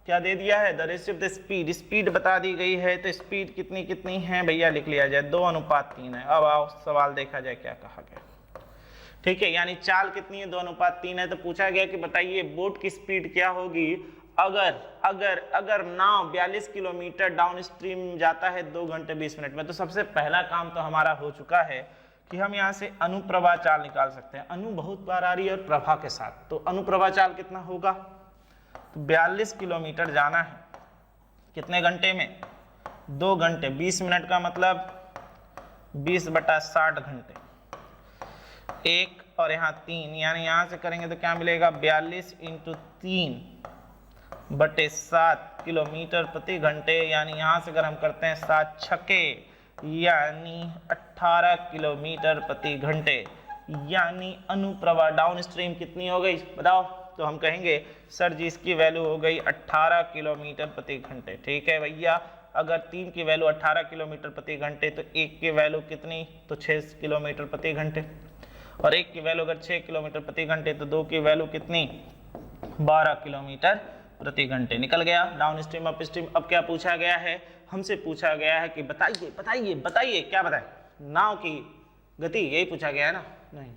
क्या दे दिया है, the ratio of the speed, speed बता दी गई है, तो स्पीड कितनी कितनी है भैया लिख लिया जाए, 2:3 है। अब आओ सवाल देखा जाए क्या कहा गया। ठीक है, यानी चाल कितनी है, 2:3 है। तो पूछा गया कि बताइए बोट की स्पीड क्या होगी अगर अगर अगर नाव 42 किलोमीटर डाउन स्ट्रीम जाता है 2 घंटे 20 मिनट में। तो सबसे पहला काम तो हमारा हो चुका है कि हम यहाँ से अनुप्रभा चाल निकाल सकते हैं। अनु बहुत बार आ रही है और प्रभा के साथ, तो अनुप्रभा चाल कितना होगा, तो 42 किलोमीटर जाना है कितने घंटे में, 2 घंटे 20 मिनट का मतलब 20/60 घंटे, 1 और यहाँ 3, यानी यहाँ से करेंगे तो क्या मिलेगा 42 × 3/7 किलोमीटर प्रति घंटे। यानी यहाँ से अगर हम करते हैं 7 छक्के यानी 18 किलोमीटर प्रति घंटे। यानी अनुप्रभा डाउन स्ट्रीम कितनी हो गई बताओ, तो हम कहेंगे सर जी इसकी वैल्यू हो गई 18 किलोमीटर प्रति घंटे। ठीक है भैया, अगर 3 की वैल्यू 18 किलोमीटर प्रति घंटे तो 1 की वैल्यू कितनी, तो 6 किलोमीटर प्रति घंटे, और 1 की वैल्यू अगर 6 किलोमीटर प्रति घंटे तो 2 की वैल्यू कितनी 12 किलोमीटर प्रति घंटे। निकल गया डाउन स्ट्रीम अप स्ट्रीम। अब क्या पूछा गया है, हमसे पूछा गया है कि बताइए बताइए बताइए क्या बताए, नाव की गति, यही पूछा गया है ना, नहीं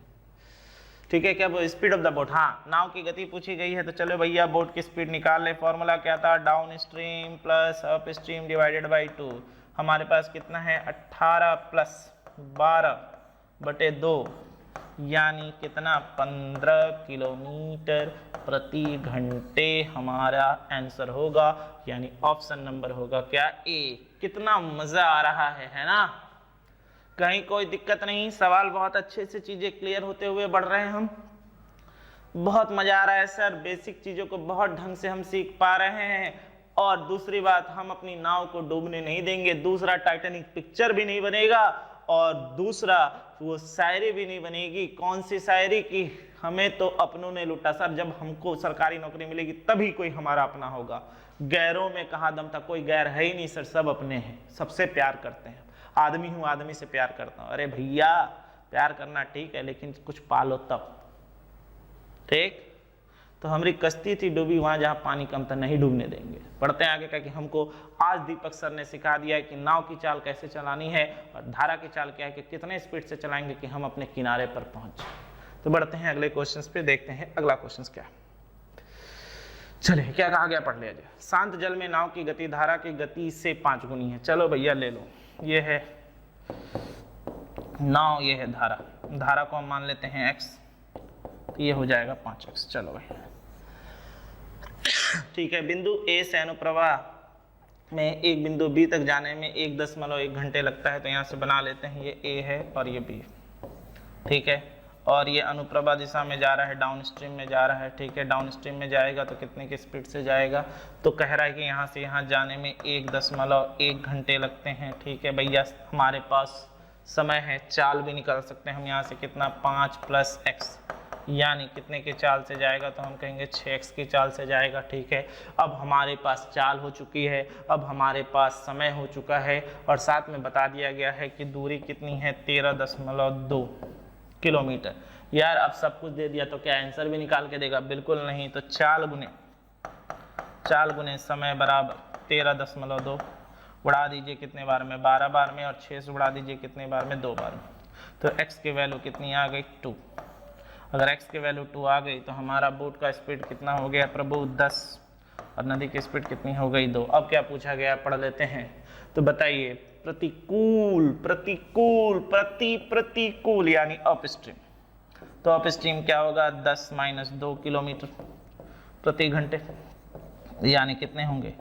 ठीक है, क्या स्पीड ऑफ द बोट, हाँ नाव की गति पूछी गई है। तो चलो भैया बोट की स्पीड निकाल ले। फॉर्मूला क्या था, down stream plus up stream divided by 2। हमारे पास कितना है 18 + 12/2 यानी कितना 15 किलोमीटर प्रति घंटे हमारा आंसर होगा, यानी ऑप्शन नंबर होगा क्या ए। कितना मजा आ रहा है ना, कहीं कोई दिक्कत नहीं, सवाल बहुत अच्छे से चीजें क्लियर होते हुए बढ़ रहे हैं हम, बहुत मजा आ रहा है सर, बेसिक चीजों को बहुत ढंग से हम सीख पा रहे हैं। और दूसरी बात, हम अपनी नाव को डूबने नहीं देंगे, दूसरा टाइटैनिक पिक्चर भी नहीं बनेगा, और दूसरा वो शायरी भी नहीं बनेगी। कौन सी शायरी की, हमें तो अपनों ने लूटा सर, जब हमको सरकारी नौकरी मिलेगी तभी कोई हमारा अपना होगा, गैरों में कहाँ दम था, कोई गैर है ही नहीं सर, सब अपने हैं, सबसे प्यार करते हैं। आदमी हूँ आदमी से प्यार करता हूँ, अरे भैया प्यार करना ठीक है लेकिन कुछ पालो तब, ठीक। तो हमारी कश्ती थी डूबी वहां जहां पानी कम था, नहीं डूबने देंगे। पढ़ते हैं आगे का कि हमको आज दीपक सर ने सिखा दिया है कि नाव की चाल कैसे चलानी है, और धारा की चाल क्या है कि कितने स्पीड से चलाएंगे कि हम अपने किनारे पर पहुंच। तो बढ़ते हैं अगले क्वेश्चन पे, देखते हैं अगला क्वेश्चन क्या। चलिए क्या कहा गया पढ़ लिया जाए। शांत जल में नाव की गति धारा की गति से 5 गुनी है। चलो भैया ले लो, ये है नाव, ये है धारा, धारा को हम मान लेते हैं x, ये हो जाएगा 5x। चलो भाई ठीक है, बिंदु A से अनुप्रवाह में एक बिंदु B तक जाने में 1.1 घंटे लगता है। तो यहाँ से बना लेते हैं, ये A है और ये B, ठीक है। और ये अनुप्रभा दिशा में जा रहा है, डाउन स्ट्रीम में जा रहा है, ठीक है। डाउन स्ट्रीम में जाएगा तो कितने की स्पीड से जाएगा, तो कह रहा है कि यहाँ से यहाँ जाने में 1.1 घंटे लगते हैं, ठीक है भैया। हमारे पास समय है, चाल भी निकाल सकते हैं हम यहाँ से, कितना 5 + x, यानी कितने की चाल से जाएगा, तो हम कहेंगे 6x की चाल से जाएगा, ठीक है। अब हमारे पास चाल हो चुकी है, अब हमारे पास समय हो चुका है, और साथ में बता दिया गया है कि दूरी कितनी है 13.2 किलोमीटर। यार अब सब कुछ दे दिया तो क्या आंसर भी निकाल के देगा, बिल्कुल नहीं। तो चाल गुने समय बराबर 13.2, बढ़ा दीजिए कितने बार में, 12 बार में, और 6 से बढ़ा दीजिए कितने बार में, 2 बार में। तो x की वैल्यू कितनी आ गई 2। अगर x की वैल्यू 2 आ गई तो हमारा बोट का स्पीड कितना हो गया प्रभु 10, और नदी की स्पीड कितनी हो गई 2। अब क्या पूछा गया पढ़ लेते हैं। तो बताइए प्रतिकूल प्रतिकूल प्रतिकूल यानी अप स्ट्रीम, तो अप स्ट्रीम क्या होगा 10 - 2 किलोमीटर प्रति घंटे, यानी कितने होंगे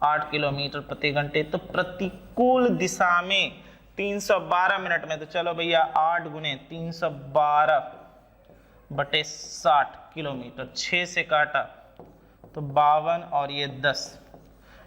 8 किलोमीटर प्रति घंटे। तो प्रतिकूल दिशा में 312 मिनट में, तो चलो भैया 8 × 312/60 किलोमीटर, 6 से काटा तो 52 और ये 10,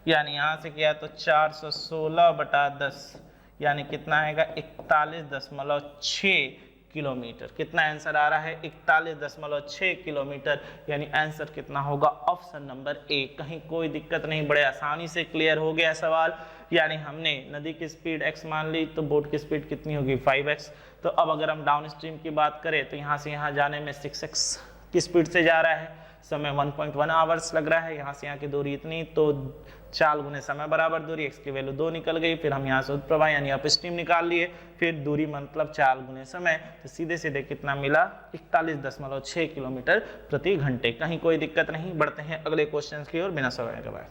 यानी यहाँ से किया तो 416/10, यानी कितना आएगा 41.6 किलोमीटर। कितना आंसर आ रहा है? 41.6 किलोमीटर, यानी आंसर कितना होगा? Option number A. कहीं कोई दिक्कत नहीं, बड़े आसानी से क्लियर हो गया सवाल। यानी हमने नदी की स्पीड x मान ली तो बोट की स्पीड कितनी होगी? 5x। तो अब अगर हम डाउन स्ट्रीम की बात करें तो यहाँ से यहाँ जाने में 6x की स्पीड से जा रहा है, समय 1.1 आवर्स लग रहा है। यहाँ से यहाँ की दूरी इतनी, तो चाल गुने समय बराबर दूरी, x की वैल्यू 2 निकल गई। फिर हम यहाँ से उत्प्रवाह यानी अप स्ट्रीम निकाल लिए, फिर दूरी मतलब चाल गुने समय, तो सीधे सीधे कितना मिला? 41.6 किलोमीटर प्रति घंटे। कहीं कोई दिक्कत नहीं। बढ़ते हैं अगले क्वेश्चन की ओर बिना समय गवाए।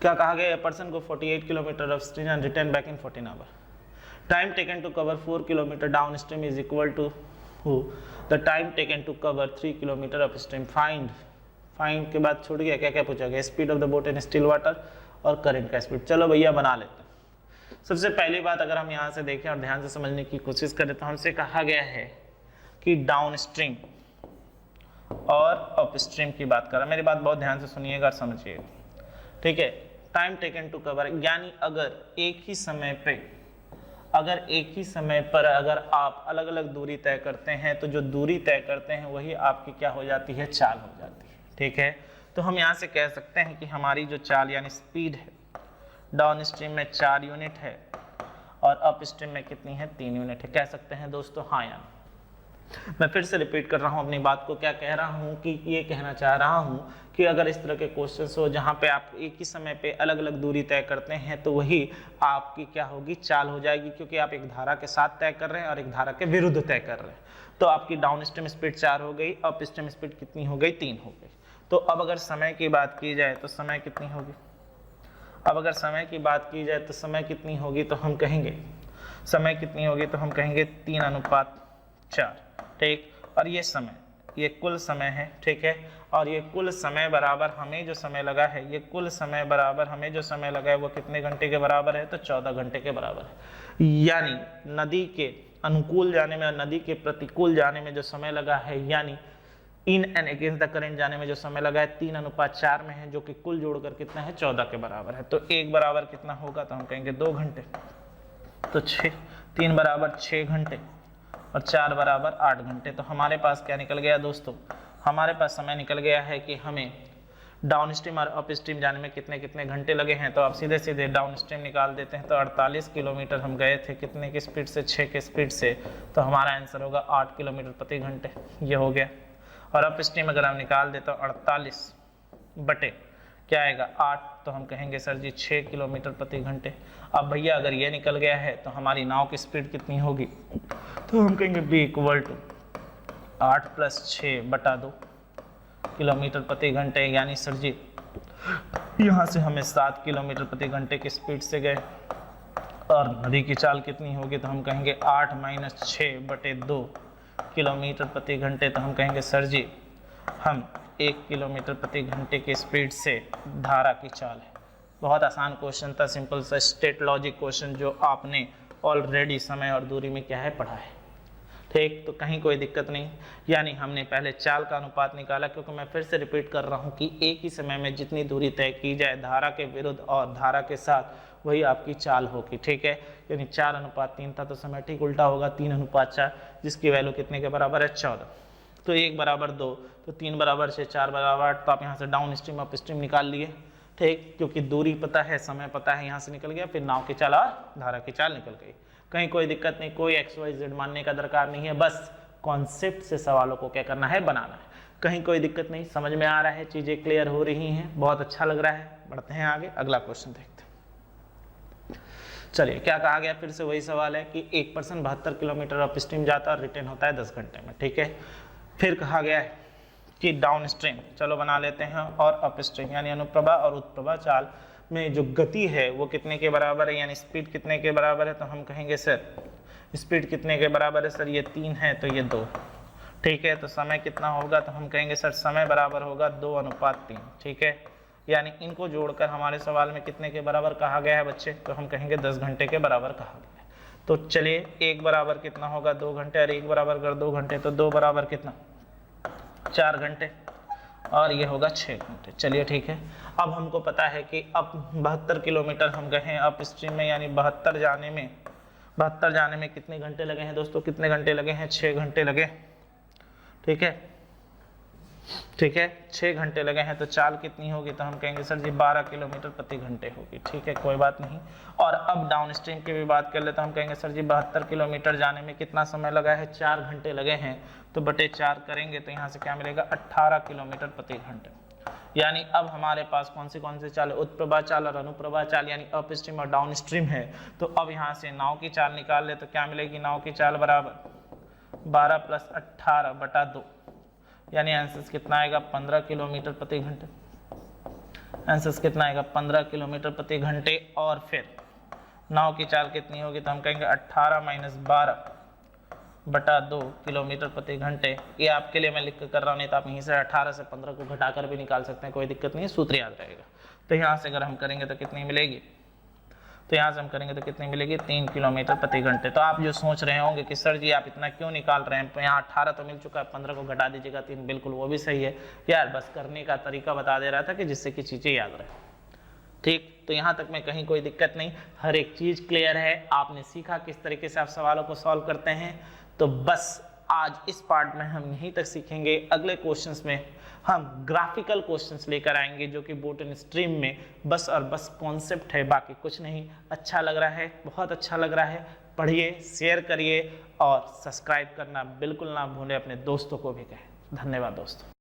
क्या कहा गया? पर्सन को 48 kilometre of stream and return back in 14 hour. Time taken to cover 4 kilometre downstream is equal to the time taken to cover 3 kilometre upstream. Find के बाद छूट गया, क्या क्या पूछा गया? Speed of the boat in still water और current का स्पीड। चलो भैया बना लेते हैं। सबसे पहली बात अगर हम यहाँ से देखें और ध्यान से समझने की कोशिश करें तो हमसे कहा गया है कि डाउन स्ट्रीम और अप स्ट्रीम की बात कर रहा है। मेरी बात बहुत ध्यान से सुनिएगा और समझिएगा, ठीक है? टाइम टेकन टू कवर यानी अगर एक ही समय पर अगर आप अलग अलग दूरी तय करते हैं तो जो दूरी तय करते हैं वही आपकी क्या हो जाती है? चाल हो जाती है, ठीक है? तो हम यहाँ से कह सकते हैं कि हमारी जो चाल यानी स्पीड है डाउन स्ट्रीम में 4 यूनिट है और अप स्ट्रीम में कितनी है? 3 यूनिट है। कह सकते हैं दोस्तों? हाँ या ना? मैं फिर से रिपीट कर रहा हूँ अपनी बात को। क्या कह रहा हूँ कि ये कहना चाह रहा हूँ कि अगर इस तरह के क्वेश्चंस हो जहाँ पे आप एक ही समय पे अलग अलग दूरी तय करते हैं तो वही आपकी क्या होगी? चाल हो जाएगी, क्योंकि आप एक धारा के साथ तय कर रहे हैं और एक धारा के विरुद्ध तय कर रहे हैं। तो आपकी डाउन स्ट्रीम स्पीड 4 हो गई, अप स्ट्रीम स्पीड कितनी हो गई? 3 हो गई। तो अब अगर समय की बात की जाए तो समय कितनी होगी? अब अगर समय की बात की जाए तो समय कितनी होगी? तो हम कहेंगे समय कितनी होगी? तो हम कहेंगे 3:4, ठीक? और ये समय, ये कुल समय है, ठीक है? और ये कुल समय बराबर हमें जो समय लगा है, ये कुल समय बराबर हमें जो समय लगा है वो कितने घंटे के बराबर है? तो 14 घंटे के बराबर है। यानी नदी के अनुकूल जाने में और नदी के प्रतिकूल जाने में जो समय लगा है, यानी in and against the current जाने में जो समय लगा है 3:4 में है, जो कि कुल जोड़कर कितना है? 14 के बराबर है। तो 1 बराबर कितना होगा? तो हम कहेंगे 2 घंटे। तो 3 बराबर 6 घंटे और 4 बराबर 8 घंटे। तो हमारे पास क्या निकल गया दोस्तों? हमारे पास समय निकल गया है कि हमें डाउन स्ट्रीम और अप स्ट्रीम जाने में कितने कितने घंटे लगे हैं। तो आप सीधे सीधे डाउन स्ट्रीम निकाल देते हैं। तो 48 किलोमीटर हम गए थे, कितने की स्पीड से? 6 की स्पीड से। तो हमारा आंसर होगा 8 किलोमीटर प्रति घंटे। ये हो गया। और अप स्ट्रीम अगर हम निकाल दे तो 48 बटे क्या आएगा? 8। तो हम कहेंगे सर जी 6 किलोमीटर प्रति घंटे। अब भैया अगर ये निकल गया है तो हमारी नाव की स्पीड कितनी होगी? तो हम कहेंगे b = 8 + 6/2 किलोमीटर प्रति घंटे। यानी सर जी यहाँ से हमें 7 किलोमीटर प्रति घंटे की स्पीड से गए। और नदी की चाल कितनी होगी? तो हम कहेंगे 8 - 6/2 किलोमीटर प्रति घंटे। तो हम कहेंगे सर जी हम 1 किलोमीटर प्रति घंटे की स्पीड से धारा की चाल है। बहुत आसान क्वेश्चन था, सिंपल सा स्टेट लॉजिक क्वेश्चन जो आपने ऑलरेडी समय और दूरी में क्या है? पढ़ा है, ठीक? तो कहीं कोई दिक्कत नहीं। यानी हमने पहले चाल का अनुपात निकाला, क्योंकि मैं फिर से रिपीट कर रहा हूँ कि एक ही समय में जितनी दूरी तय की जाए धारा के विरुद्ध और धारा के साथ, वही आपकी चाल होगी, ठीक है? यानी 4:3 था तो समय ठीक उल्टा होगा 3:4, जिसकी वैल्यू कितने के बराबर है? 14। तो 1 बराबर 2, तो 3 बराबर 6, 4 बराबर 8। तो आप यहाँ से डाउन स्ट्रीम अप स्ट्रीम निकाल लिए, ठीक? क्योंकि दूरी पता है, समय पता है, यहाँ से निकल गया। फिर नाव की चाल और धारा की चाल निकल गई। कहीं कोई दिक्कत नहीं, कोई XYZ मानने का दरकार नहीं है, बस कॉन्सेप्ट से सवालों को क्या करना है? बनाना है। कहीं कोई दिक्कत नहीं, समझ में आ रहा है, चीज़ें क्लियर हो रही हैं, बहुत अच्छा लग रहा है। बढ़ते हैं आगे, अगला क्वेश्चन देखते हैं। चलिए, क्या कहा गया? फिर से वही सवाल है कि एक पर्सन 72 किलोमीटर अप स्ट्रीम जाता है और रिटर्न होता है 10 घंटे में, ठीक है? फिर कहा गया है कि डाउन स्ट्रीम, चलो बना लेते हैं, और अप स्ट्रीम यानी अनुप्रवाह और उत्प्रवाह चाल में जो गति है वो कितने के बराबर है? यानी स्पीड कितने के बराबर है? तो हम कहेंगे सर स्पीड कितने के बराबर है? सर ये 3 है तो ये 2, ठीक है? तो समय कितना होगा? तो हम कहेंगे सर समय बराबर होगा 2:3, ठीक है? यानी इनको जोड़कर हमारे सवाल में कितने के बराबर कहा गया है बच्चे? तो हम कहेंगे 10 घंटे के बराबर कहा गया है। तो चलिए 1 बराबर कितना होगा? 2 घंटे, और 1 बराबर कर 2 घंटे, तो 2 बराबर कितना? 4 घंटे, और ये होगा 6 घंटे। चलिए ठीक है। अब हमको पता है कि अब 72 किलोमीटर हम गए हैं अप स्ट्रीम में, यानी 72 जाने में 72 जाने में कितने घंटे लगे हैं दोस्तों, कितने घंटे लगे हैं, 6 घंटे लगे। ठीक है, ठीक है, 6 घंटे लगे हैं। तो चाल कितनी होगी, तो हम कहेंगे सर जी 12 किलोमीटर प्रति घंटे होगी। ठीक है, कोई बात नहीं। और अब डाउन स्ट्रीम की भी बात कर ले तो हम कहेंगे सर जी 72 किलोमीटर जाने में कितना समय लगा है, 4 घंटे लगे हैं। तो बटे 4 करेंगे तो यहाँ से क्या मिलेगा, 18 किलोमीटर प्रति घंटे। यानी अब हमारे पास कौन सी चाल है, उत्प्रभा चाल और अनुप्रभा चाल, यानी अप स्ट्रीम और डाउन स्ट्रीम है। तो अब यहाँ से नाव की चाल निकाल ले तो क्या मिलेगी, नाव की चाल बराबर 12 + 18 बटा 2, यानी आंसर कितना आएगा, 15 किलोमीटर प्रति घंटे। आंसर कितना आएगा, 15 किलोमीटर प्रति घंटे। और फिर नाव की चाल कितनी होगी, तो हम कहेंगे 18 - 12 बटा 2 किलोमीटर प्रति घंटे। ये आपके लिए मैं लिख कर रहा हूँ, नहीं तो आप यहीं से 18 से 15 को घटाकर भी निकाल सकते हैं, कोई दिक्कत नहीं है, सूत्र याद रहेगा। तो यहाँ से अगर हम करेंगे तो कितनी मिलेगी, तो यहाँ से हम करेंगे तो कितनी मिलेगी, 3 किलोमीटर प्रति घंटे। तो आप जो सोच रहे होंगे कि सर जी आप इतना क्यों निकाल रहे हैं, यहाँ 18 तो मिल चुका है, 15 को घटा दीजिएगा 3, बिल्कुल वो भी सही है यार, बस करने का तरीका बता दे रहा था कि जिससे कि चीज़ें याद रहे। ठीक, तो यहाँ तक में कहीं कोई दिक्कत नहीं, हर एक चीज़ क्लियर है, आपने सीखा किस तरीके से आप सवालों को सॉल्व करते हैं। तो बस आज इस पार्ट में हम यहीं तक सीखेंगे। अगले क्वेश्चंस में हम ग्राफिकल क्वेश्चंस लेकर आएंगे, जो कि बोट एंड स्ट्रीम में बस और बस कॉन्सेप्ट है, बाकी कुछ नहीं। अच्छा लग रहा है, बहुत अच्छा लग रहा है, पढ़िए, शेयर करिए और सब्सक्राइब करना बिल्कुल ना भूलें, अपने दोस्तों को भी कहें। धन्यवाद दोस्तों।